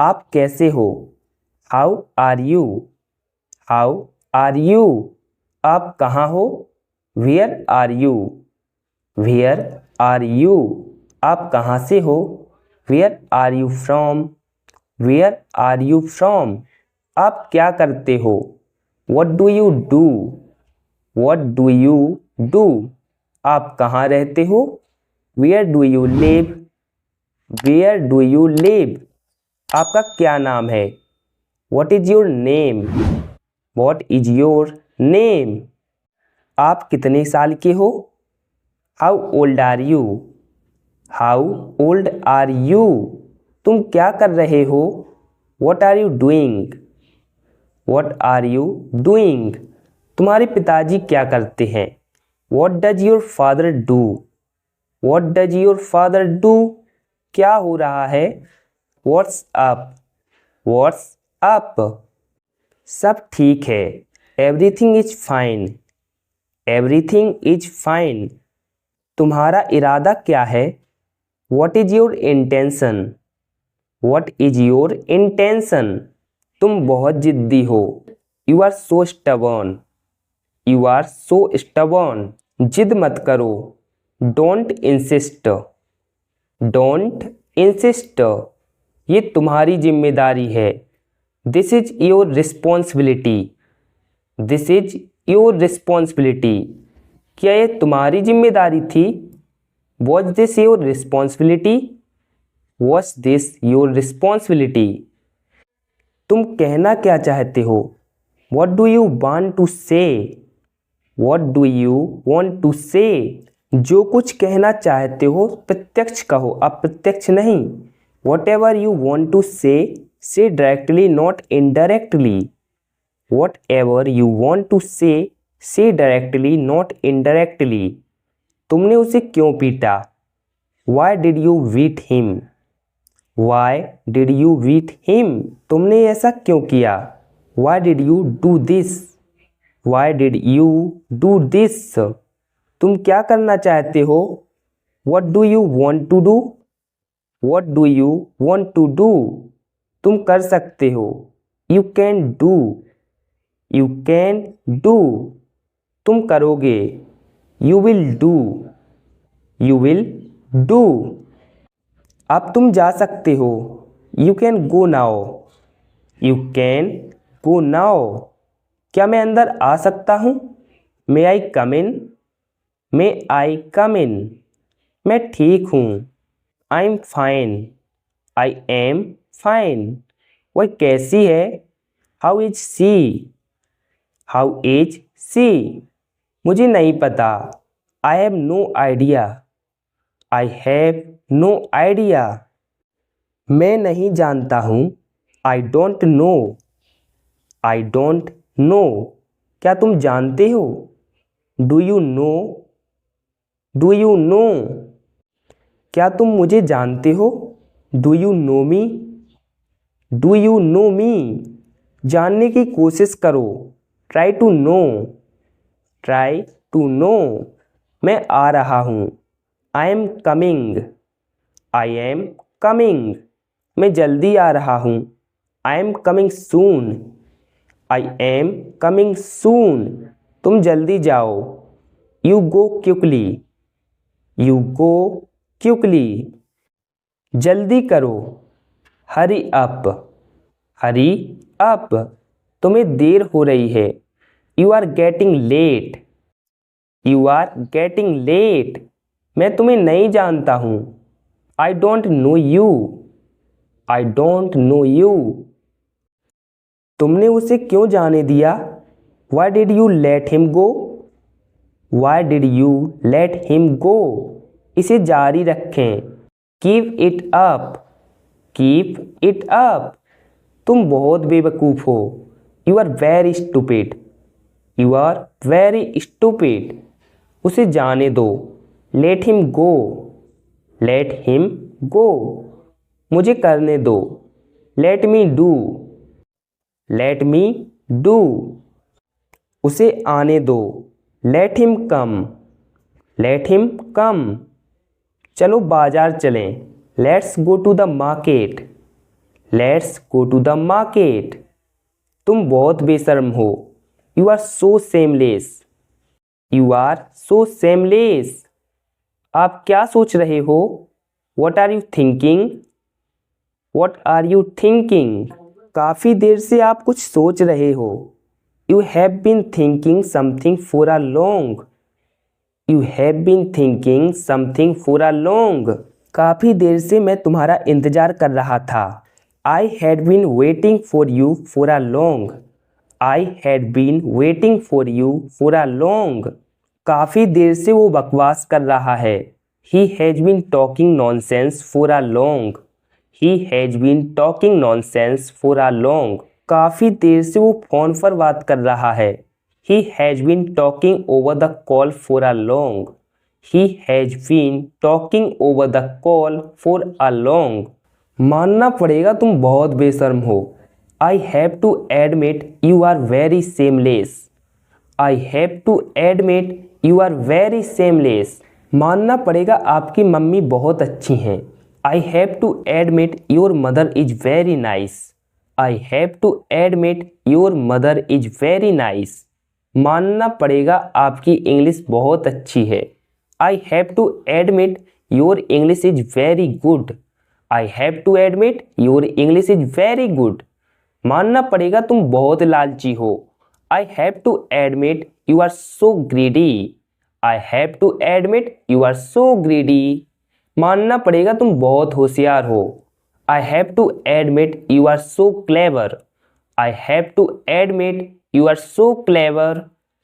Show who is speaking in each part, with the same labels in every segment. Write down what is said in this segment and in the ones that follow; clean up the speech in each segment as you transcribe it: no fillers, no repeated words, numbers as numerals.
Speaker 1: आप कैसे हो? How are you? How are you? आप कहाँ हो? Where are you? Where are you? आप कहाँ से हो? Where are you from? Where are you from? आप क्या करते हो? What do you do? What do you do? आप कहाँ रहते हो? Where do you live? Where do you live? आपका क्या नाम है? What is your name? What is your name? आप कितने साल के हो? How old are you? How old are you? तुम क्या कर रहे हो? What are you doing? What are you doing? तुम्हारे पिताजी क्या करते हैं? What does your father do? What does your father do? क्या हो रहा है? What's up? What's up? सब ठीक है। Everything is fine. Everything is fine. तुम्हारा इरादा क्या है? What is your intention? What is your intention? तुम बहुत जिद्दी हो। You are so stubborn. You are so stubborn. जिद मत करो। Don't insist. Don't insist. ये तुम्हारी जिम्मेदारी है। This is your responsibility. This is your responsibility. क्या ये तुम्हारी जिम्मेदारी थी? Was this your responsibility? Was this your responsibility? तुम कहना क्या चाहते हो? What do you want to say? What do you want to say? जो कुछ कहना चाहते हो प्रत्यक्ष कहो, अप्रत्यक्ष नहीं। Whatever you want to say directly not indirectly. Whatever you want to say directly not indirectly. तुमने उसे क्यों पीटा? Why did you beat him? Why did you beat him? तुमने ऐसा क्यों किया? Why did you do this? Why did you do this? तुम क्या करना चाहते हो? What do you want to do? What do you want to do? तुम कर सकते हो। You can do. You can do. तुम करोगे। You will do. You will do. अब तुम जा सकते हो। You can go now. You can go now. क्या मैं अंदर आ सकता हूँ? मे आई कम इन? मे आई कम इन? मैं ठीक हूँ। I am fine. I am fine. वह कैसी है? How is she? How is she? मुझे नहीं पता। I have no idea. I have no idea. मैं नहीं जानता हूँ। I don't know. I don't know. क्या तुम जानते हो? Do you know? Do you know? क्या तुम मुझे जानते हो? Do you know me? Do you know me? जानने की कोशिश करो। Try to no. Try to know. मैं आ रहा हूँ। I am coming. I am coming. मैं जल्दी आ रहा हूँ। I am coming soon. I am coming soon. तुम जल्दी जाओ। You go quickly. You go quickly. जल्दी करो। Hurry up. Hurry up. तुम्हें देर हो रही है। You are getting late. You are getting late. मैं तुम्हें नहीं जानता हूँ। I don't know you. I don't know you. तुमने उसे क्यों जाने दिया? Why did you let him go? Why did you let him go? इसे जारी रखें। Keep it up. Keep it up. तुम बहुत बेवकूफ़ हो। You are very stupid. You are very stupid. उसे जाने दो। Let him go. Let him go. मुझे करने दो। Let me do. Let me do. उसे आने दो। Let him come. Let him come. चलो बाजार चलें। Let's go to the market. Let's go to the market. तुम बहुत बेशर्म हो। You are so shameless. You are so shameless. आप क्या सोच रहे हो? What are you thinking? What are you thinking? काफ़ी देर से आप कुछ सोच रहे हो। You have been thinking something for a long. You have been thinking something for a long. काफ़ी देर से मैं तुम्हारा इंतज़ार कर रहा था। I had been waiting for you for a long. I had been waiting for you for a long. काफ़ी देर से वो बकवास कर रहा है। He has been talking nonsense for a long. He has been talking nonsense for a long. काफ़ी देर से वो फ़ोन पर बात कर रहा है। He has been talking over the call for a long. He has been talking over the call for a long. मानना पड़ेगा तुम बहुत बेशर्म हो। I have to admit you are very shameless. I have to admit you are very shameless. मानना पड़ेगा आपकी mummy बहुत अच्छी हैं। I have to admit your mother is very nice. I have to admit your mother is very nice. मानना पड़ेगा आपकी English बहुत अच्छी है। I have to admit your English is very good. I have to admit your English is very good. मानना पड़ेगा तुम बहुत लालची हो। I have to admit you are so greedy. I have to admit you are so greedy. मानना पड़ेगा तुम बहुत होशियार हो। I have to admit you are so clever. I have to admit you are so clever.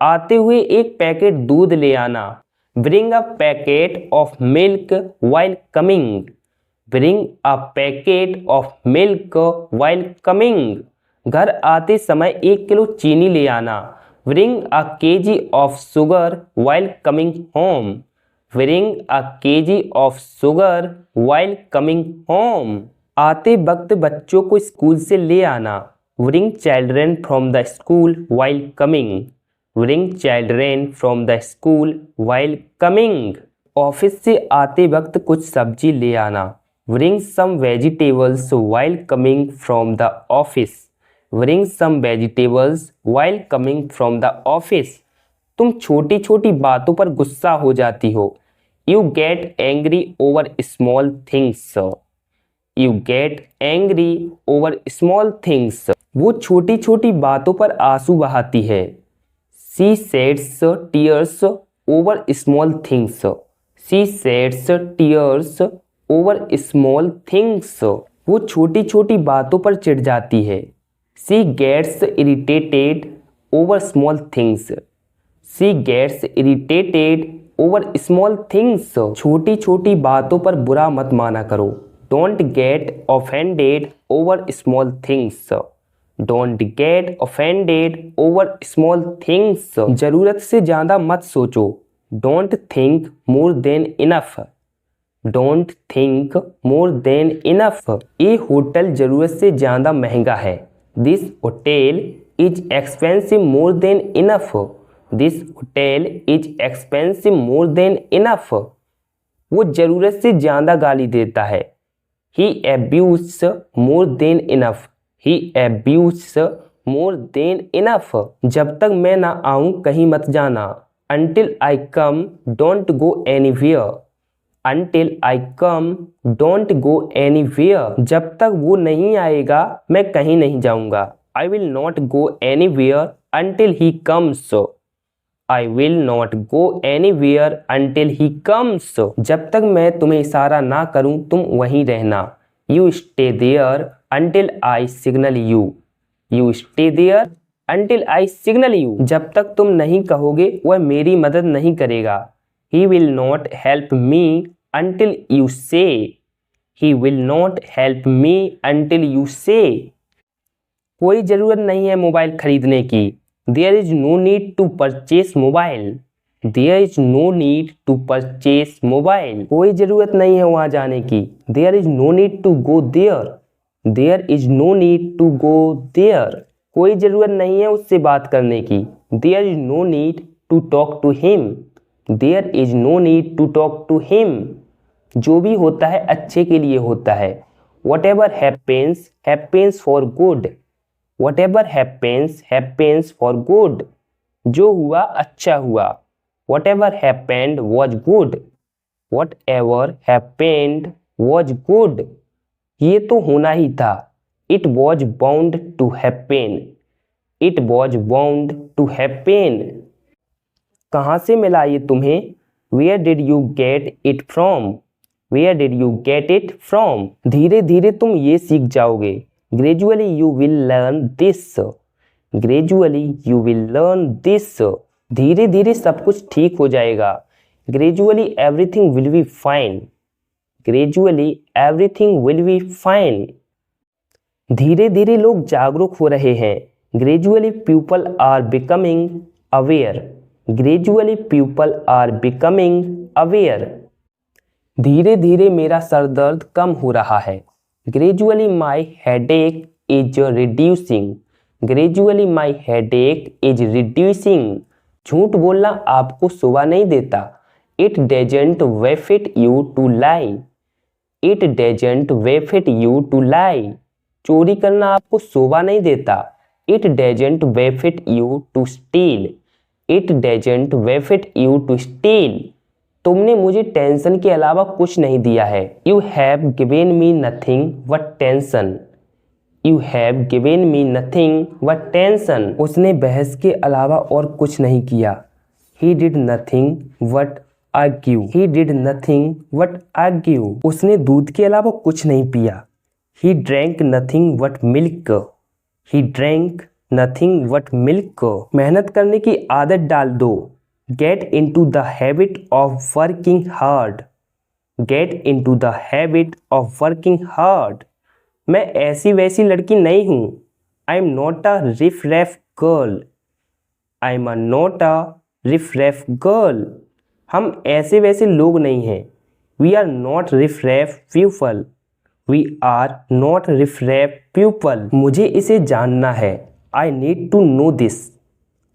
Speaker 1: आते हुए एक packet दूध ले आना। Bring a packet of milk while coming. Bring a packet of milk while coming. घर आते समय 1 kilo चीनी ले आना। Bring a kg of sugar while coming home. Bring a kg of sugar while coming home. आते वक्त बच्चों को स्कूल से ले आना। Bring children from the school while coming. Bring children from the school while coming. Office से आते वक्त कुछ सब्जी ले आना। Bring some vegetables while coming from the office. Bring some vegetables while coming from the office. तुम छोटी छोटी बातों पर गुस्सा हो जाती हो। You get angry over small things. You get angry over small things. वो छोटी छोटी बातों पर आंसू बहाती है। She sheds tears over small things. She sheds tears over small things. वो छोटी छोटी बातों पर चिढ़ जाती है। She gets irritated over small things. She gets irritated over small things. छोटी छोटी बातों पर बुरा मत माना करो। Don't get offended over small things. Don't get offended over small things. जरूरत से ज़्यादा मत सोचो। Don't think more than enough. Don't think more than enough. ये होटल ज़रूरत से ज़्यादा महंगा है। This hotel is expensive more than enough. This hotel is expensive more than enough. वो ज़रूरत से ज़्यादा गाली देता है। He abuses more than enough. He abuses more than enough. जब तक मैं ना आऊँ कहीं मत जाना। Until I come, don't go anywhere. Until I come, don't go anywhere. जब तक वो नहीं आएगा मैं कहीं नहीं जाऊंगा। I will not go anywhere until he comes. I will not go anywhere until he comes. जब तक मैं तुम्हें इशारा ना करूं तुम वहीं रहना। You stay there until I signal you. You stay there until I signal you. जब तक तुम नहीं कहोगे वह मेरी मदद नहीं करेगा। He will not help me until you say. He will not help me until you say. कोई ज़रूरत नहीं है मोबाइल खरीदने की। There is no need to purchase mobile. There is no need to purchase mobile. कोई ज़रूरत नहीं है वहाँ जाने की। There is no need to go there. There is no need to go there. कोई ज़रूरत नहीं है उससे बात करने की। There is no need to talk to him. There is no need to talk to him. जो भी होता है अच्छे के लिए होता है। whatever happens happens for good, whatever happens for good, जो हुआ अच्छा हुआ, whatever happened was good, whatever happened was good, ये तो होना ही था, it was bound to happen, it was bound to happen, कहाँ से मिला ये तुम्हें, where did you get it from, where did you get it from, धीरे धीरे तुम ये सीख जाओगे, gradually you will learn this, gradually you will learn this, धीरे धीरे सब कुछ ठीक हो जाएगा, gradually everything will be fine, gradually everything will be fine, धीरे धीरे लोग जागरूक हो रहे हैं, gradually people are becoming aware, gradually people are becoming aware, धीरे धीरे मेरा सर दर्द कम हो रहा है, gradually my headache is reducing, gradually my headache is reducing, झूठ बोलना आपको शोभा नहीं देता, it doesn't befit you to lie, it doesn't befit you to lie, चोरी करना आपको शोभा नहीं देता, it doesn't befit you to steal, it doesn't befit you to steal, तुमने मुझे टेंशन के अलावा कुछ नहीं दिया है, you have given me nothing but tension, you have given me nothing but tension, उसने बहस के अलावा और कुछ नहीं किया, he did nothing but argue, he did nothing but argue, उसने दूध के अलावा कुछ नहीं पिया, he drank nothing but milk, he drank nothing but milk, मेहनत करने की आदत डाल दो, get into the habit of working hard, get into the habit of working hard, मैं ऐसी वैसी लड़की नहीं हूँ, I am not a riff-raff girl, I am not a riff-raff girl, हम ऐसे वैसे लोग नहीं हैं, we are not riff-raff people, we are not riff-raff people, मुझे इसे जानना है, I need to know this,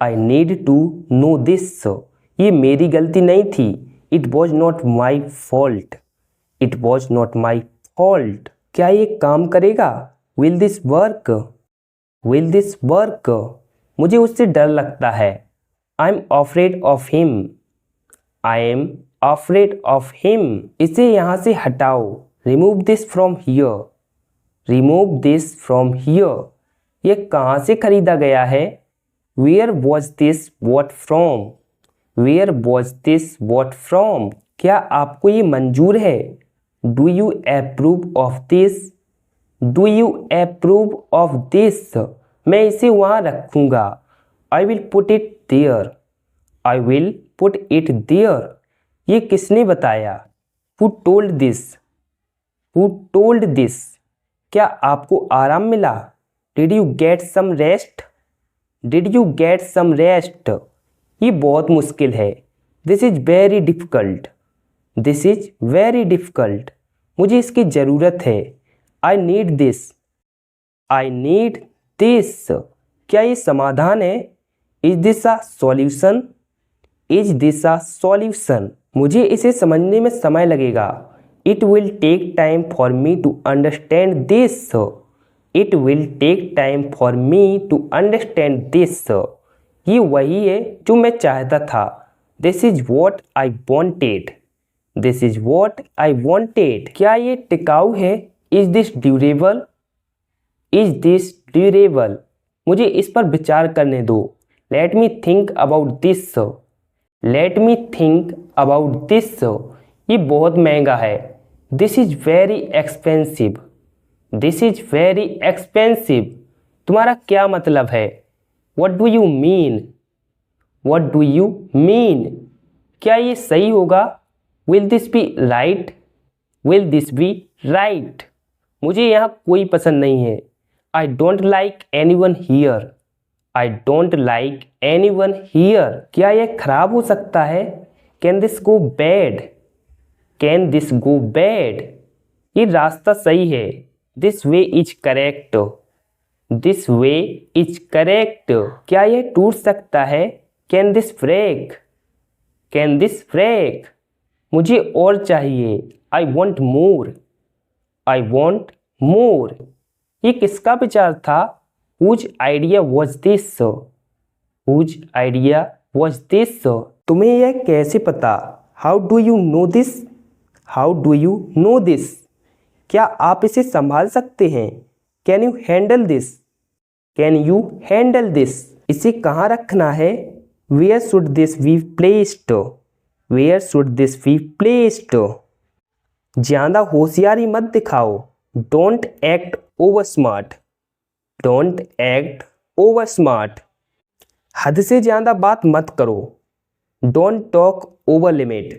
Speaker 1: I need to know this, ये मेरी गलती नहीं थी, it was not my fault, it was not my fault, क्या ये काम करेगा, will this work, will this work, मुझे उससे डर लगता है, I am afraid of him, I am afraid of him, इसे यहाँ से हटाओ, remove this from here, remove this from here, ये कहाँ से खरीदा गया है, where was this bought from, where was this bought from, क्या आपको ये मंजूर है, do you approve of this, do you approve of this, मैं इसे वहाँ रखूँगा, I will put it there, I will put it there, ये किसने बताया, who told this, who told this, क्या आपको आराम मिला, did you get some rest, did you get some rest, ये बहुत मुश्किल है, this is very difficult, this is very difficult, मुझे इसकी ज़रूरत है, I need this, I need this, क्या ये समाधान है, is this a solution, is this a solution, मुझे इसे समझने में समय लगेगा, it will take time for me to understand this, it will take time for me to understand this, ये वही है जो मैं चाहता था, this is what I wanted, this is what I wanted, क्या ये टिकाऊ है, is this durable, is this durable, मुझे इस पर विचार करने दो, let me think about this, let me think about this, ये बहुत महंगा है, this is very expensive, this is very expensive, तुम्हारा क्या मतलब है, what do you mean, what do you mean, क्या ये सही होगा, will this be right, will this be right, मुझे यहाँ कोई पसंद नहीं है, I don't like anyone here, I don't like anyone here, क्या यह खराब हो सकता है, can this go bad, can this go bad, ये रास्ता सही है, this way is correct, this way is correct, क्या यह टूट सकता है, can this break, can this break, मुझे और चाहिए, I want more, I want मोर। ये किसका विचार था? Whose idea was this? Whose idea was this? तुम्हें यह कैसे पता? How do you know this? How do you know this? क्या आप इसे संभाल सकते हैं? Can you handle this? Can you handle this? इसे कहाँ रखना है? Where should this be placed? Where should this be placed? ज़्यादा होशियारी मत दिखाओ। Don't act over smart. Don't act over smart. हद से ज़्यादा बात मत करो। Don't talk over limit.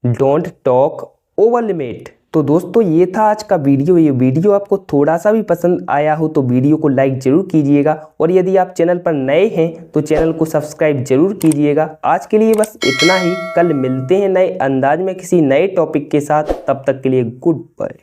Speaker 1: Don't talk over limit. तो दोस्तों ये था आज का वीडियो। ये वीडियो आपको थोड़ा सा भी पसंद आया हो तो वीडियो को लाइक ज़रूर कीजिएगा और यदि आप चैनल पर नए हैं तो चैनल को सब्सक्राइब ज़रूर कीजिएगा। आज के लिए बस इतना ही। कल मिलते हैं नए अंदाज में किसी नए टॉपिक के साथ। तब तक के लिए गुड बाय।